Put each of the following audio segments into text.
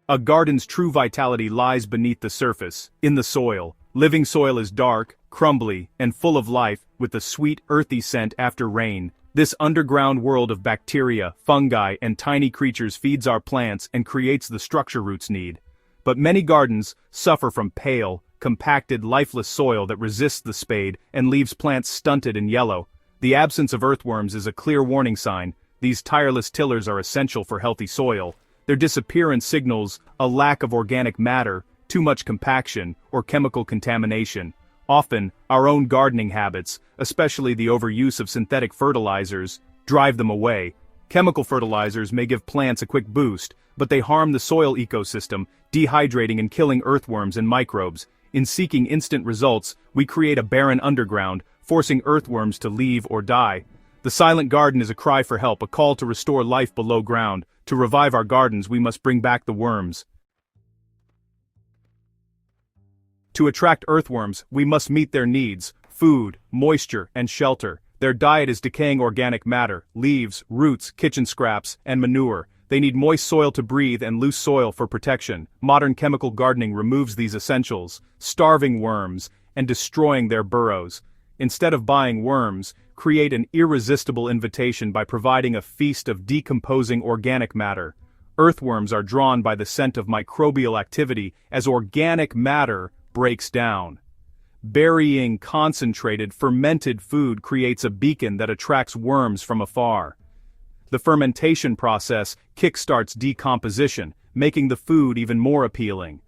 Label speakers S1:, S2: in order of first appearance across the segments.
S1: A garden's true vitality lies beneath the surface, in the soil. Living soil is dark, crumbly, and full of life, with a sweet, earthy scent after rain. This underground world of bacteria, fungi, and tiny creatures feeds our plants and creates the structure roots need. But many gardens suffer from pale, compacted, lifeless soil that resists the spade and leaves plants stunted and yellow. The absence of earthworms is a clear warning sign. These tireless tillers are essential for healthy soil. Their disappearance signals a lack of organic matter, too much compaction, or chemical contamination. Often, our own gardening habits, especially the overuse of synthetic fertilizers, drive them away. Chemical fertilizers may give plants a quick boost, but they harm the soil ecosystem, dehydrating and killing earthworms and microbes. In seeking instant results, we create a barren underground, forcing earthworms to leave or die. The silent garden is a cry for help, a call to restore life below ground. To revive our gardens, we must bring back the worms. To attract earthworms, we must meet their needs: food, moisture, and shelter. Their diet is decaying organic matter, leaves, roots, kitchen scraps, and manure. They need moist soil to breathe and loose soil for protection. Modern chemical gardening removes these essentials, starving worms and destroying their burrows. Instead of buying worms, create an irresistible invitation by providing a feast of decomposing organic matter. Earthworms are drawn by the scent of microbial activity as organic matter breaks down. Burying concentrated, fermented food creates a beacon that attracts worms from afar. The fermentation process kickstarts decomposition, making the food even more appealing.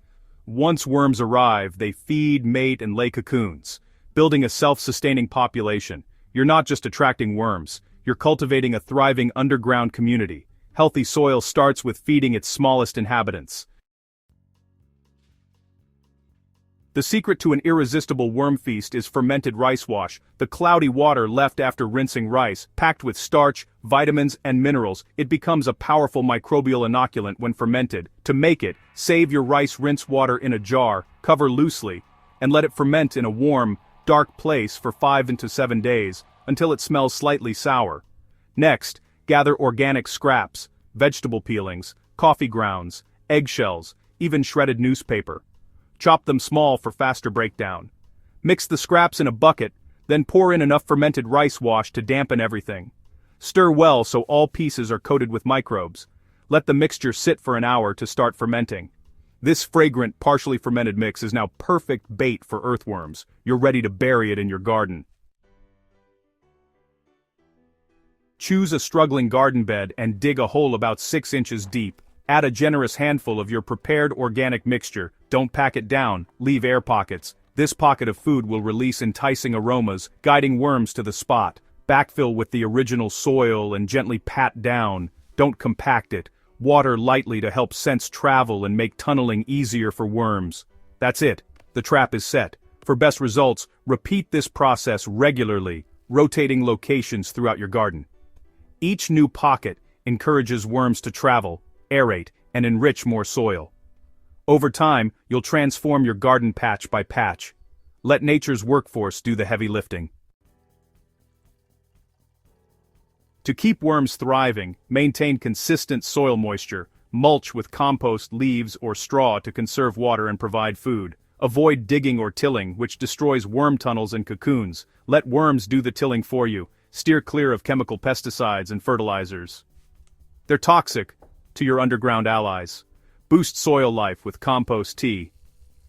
S1: Once worms arrive, they feed, mate, and lay cocoons, building a self-sustaining population. You're not just attracting worms, you're cultivating a thriving underground community. Healthy soil starts with feeding its smallest inhabitants. The secret to an irresistible worm feast is fermented rice wash, the cloudy water left after rinsing rice. Packed with starch, vitamins, and minerals, it becomes a powerful microbial inoculant when fermented. To make it, save your rice rinse water in a jar, cover loosely, and let it ferment in a warm, dark place for 5 to 7 days, until it smells slightly sour. Next, gather organic scraps, vegetable peelings, coffee grounds, eggshells, even shredded newspaper. Chop them small for faster breakdown. Mix the scraps in a bucket, then pour in enough fermented rice wash to dampen everything. Stir well so all pieces are coated with microbes. Let the mixture sit for an hour to start fermenting. This fragrant, partially fermented mix is now perfect bait for earthworms. You're ready to bury it in your garden. Choose a struggling garden bed and dig a hole about 6 inches deep. Add a generous handful of your prepared organic mixture. Don't pack it down, leave air pockets. This pocket of food will release enticing aromas, guiding worms to the spot. Backfill with the original soil and gently pat down. Don't compact it. Water lightly to help scents travel and make tunneling easier for worms. That's it. The trap is set. For best results, repeat this process regularly, rotating locations throughout your garden. Each new pocket encourages worms to travel, aerate, and enrich more soil. Over time, you'll transform your garden patch by patch. Let nature's workforce do the heavy lifting. To keep worms thriving, maintain consistent soil moisture, mulch with compost, leaves, or straw to conserve water and provide food. Avoid digging or tilling, which destroys worm tunnels and cocoons. Let worms do the tilling for you. Steer clear of chemical pesticides and fertilizers. They're toxic to your underground allies. Boost soil life with compost tea.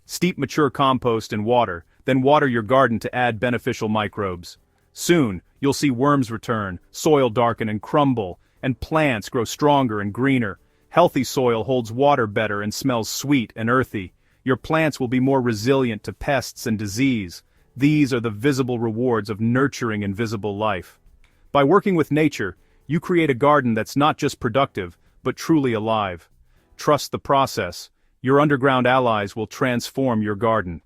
S1: Steep mature compost in water, then water your garden to add beneficial microbes. Soon, you'll see worms return, soil darken and crumble, and plants grow stronger and greener. Healthy soil holds water better and smells sweet and earthy. Your plants will be more resilient to pests and disease. These are the visible rewards of nurturing invisible life. By working with nature, you create a garden that's not just productive, but truly alive. Trust the process. Your underground allies will transform your garden.